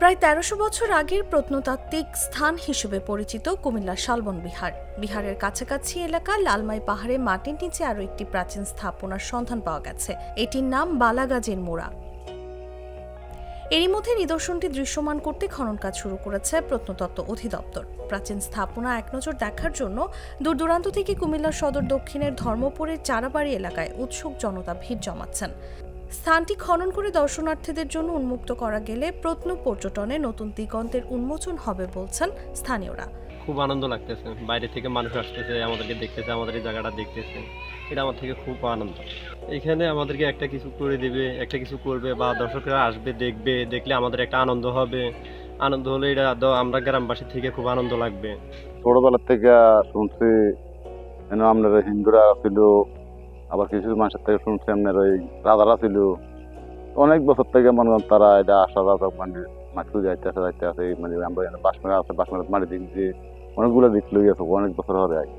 প্রায় ১৩০০ বছর আগের প্রত্নতাত্ত্বিক স্থান হিসেবে পরিচিত কুমিল্লার শালবন বিহার। বিহারের কাছাকাছি এলাকা লালমাই পাহাড়ে মাটির নিচে আরও একটি প্রাচীন স্থাপনার সন্ধান পাওয়া গেছে। এটির নাম বালাগাজীর মুড়া। এরই মধ্যে নিদর্শনটি দৃশ্যমান করতে খনন কাজ শুরু করেছে প্রত্নতত্ত্ব অধিদপ্তর। প্রাচীন স্থাপনা এক নজর দেখার জন্য দূর দূরান্ত থেকে কুমিল্লার সদর দক্ষিণের ধর্মপুরের চারাবাড়ি এলাকায় উৎসুক জনতা ভিড় জমাচ্ছেন। স্থানটি খনন করে দর্শনার্থীদের জন্য উন্মুক্ত করা গেলে প্রত্ন পর্যটনে নতুন দিগন্তের উন্মোচন হবে বলছেন স্থানীয়রা। খুব আনন্দ লাগতেছে, বাইরে থেকে মানুষ আসতেছে, আমাদেরকে দেখতেছে, আমাদের এই জায়গাটা দেখতেছে, এটা আমার থেকে খুব আনন্দ। এখানে আমাদেরকে একটা কিছু করে দেবে, একটা কিছু করবে বা দর্শকরা আসবে, দেখবে, দেখলে আমাদের একটা আনন্দ হবে। আনন্দ হলে এটা আমরা গ্রামবাসী থেকে খুব আনন্দ লাগবে। ছোটবেলা থেকে শুনছি আপনারা হিন্দুরা ছিল, আবার কিছু মানুষের থেকে শুনছি আপনার ওই রাজারা ছিল। অনেক বছর থেকে মনে করেন তারা এটা আসা যাওয়া মানে মাটি যাইতে আছে মানে আমরা বাঁশমেরা আছে, বাঁশমেরা মাটি দিক দিয়ে অনেকগুলো দিক লই গেছে অনেক বছর হবে আগে।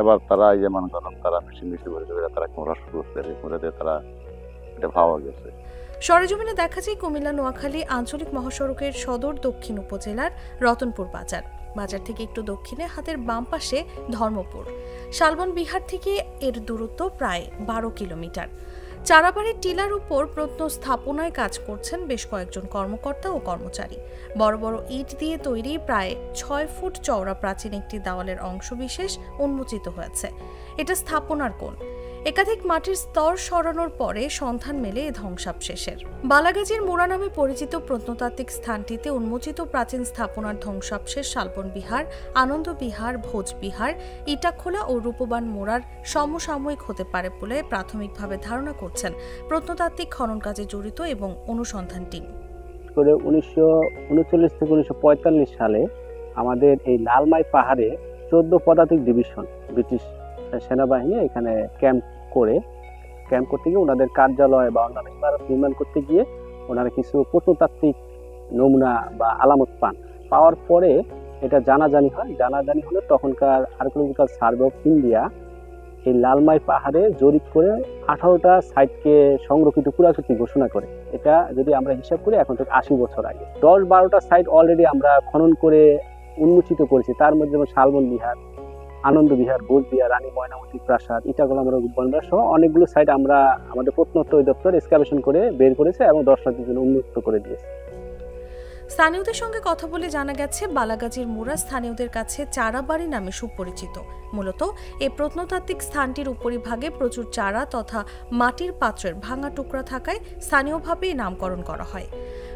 এবার তারা এই যে মনে করেন তারা মিশি করে তারা মোড়া শুরু করছে, মোড়া দিয়ে তারা এটা ভাবা গেছে। সরেজমিনে দেখা যায় কুমিল্লা নোয়াখালী আঞ্চলিক মহাসড়কের সদর দক্ষিণ উপজেলার রতনপুর বাজার। বাজার থেকে একটু দক্ষিণে হাতের বাম পাশে ধর্মপুর। শালবন বিহার থেকে এর দূরত্ব প্রায় ১২ কিলোমিটার। চারাবাড়ির টিলার উপর প্রত্ন স্থাপনায় কাজ করছেন বেশ কয়েকজন কর্মকর্তা ও কর্মচারী। বড় বড় ইট দিয়ে তৈরি প্রায় ৬ ফুট চওড়া প্রাচীন একটি দেওয়ালের অংশবিশেষ উন্মোচিত হয়েছে। এটা স্থাপনার কোণ। একাধিক মাটির স্তর সরানোর পরে সন্ধান মেলে এ ধ্বংসাবশেষের। বালাগাজীর মুড়া নামে পরিচিত প্রত্নতাত্ত্বিক স্থানটিতে উন্মোচিত প্রাচীন স্থাপনার ধ্বংসাবশেষ শালবন বিহার, আনন্দ বিহার, ভোজ বিহার, ইটাখোলা ও রূপবান মুড়ার সমসাময়িক হতে পারে বলে প্রাথমিকভাবে ধারণা করছেন প্রত্নতাত্ত্বিক খনন কাজে জড়িত এবং অনুসন্ধান টিম। 1939 থেকে 1945 সালে আমাদের এই লালমাই পাহাড়ে 14 পদাতিক ডিভিশন ব্রিটিশ সেনাবাহিনী এখানে ক্যাম্প করতে গিয়ে ওনাদের কার্যালয় বা অন্যান্য ইমারত নির্মাণ করতে গিয়ে ওনারা কিছু প্রত্নতাত্ত্বিক নমুনা বা আলামত পাওয়ার পরে এটা জানাজানি হলে তখনকার আর্কিওলজিক্যাল সার্ভে অফ ইন্ডিয়া এই লালমাই পাহাড়ে জরিপ করে 18টা সাইটকে সংরক্ষিত পুরাকীর্তি ঘোষণা করে। এটা যদি আমরা হিসাব করি এখন থেকে 80 বছর আগে 10-12টা সাইট অলরেডি আমরা খনন করে উন্মোচিত করেছি। তার মধ্যে যেমন শালবন বিহার, আনন্দ বিহার, ভোজ বিহার, রানী ময়নামতি প্রাসাদ, ইটাখোলা বনবিহার সহ অনেকগুলো সাইট আমরা আমাদের প্রত্নতত্ত্ব অধিদপ্তর এক্সকাভেশন করে বের করেছে এবং দর্শনার্থীদের জন্য উন্মুক্ত করে দিয়েছে। স্থানীয়দের সঙ্গে কথা বলে জানা গেছে বালাগাজীর মুড়া স্থানীয়দের কাছে চারাবাড়ি নামে সুপরিচিত। মূলত এই প্রত্নতাত্ত্বিক স্থানটির উপরিভাগে প্রচুর চারা তথা মাটির পাত্রের ভাঙা টুকরা থাকায় স্থানীয়ভাবে নামকরণ করা হয়।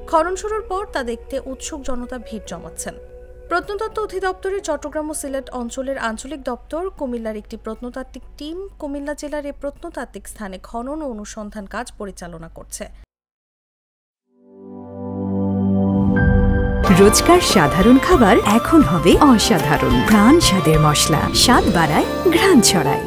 খনন শুরুর পর তা দেখতে উৎসুক জনতা ভিড় জমাচ্ছেন। প্রত্নতত্ত্ব অধিদপ্তরের চট্টগ্রাম ও সিলেট অঞ্চলের আঞ্চলিক দপ্তর, কুমিল্লার একটি প্রত্নতাত্ত্বিক টিম কুমিল্লা জেলার এই প্রত্নতাত্ত্বিক স্থানে খনন ও অনুসন্ধান কাজ পরিচালনা করছে। রোজকার সাধারণ খাবার এখন হবে অসাধারণ। প্রাণ স্বাদের মশলা, স্বাদ বাড়ায়, ঘ্রাণ ছড়ায়।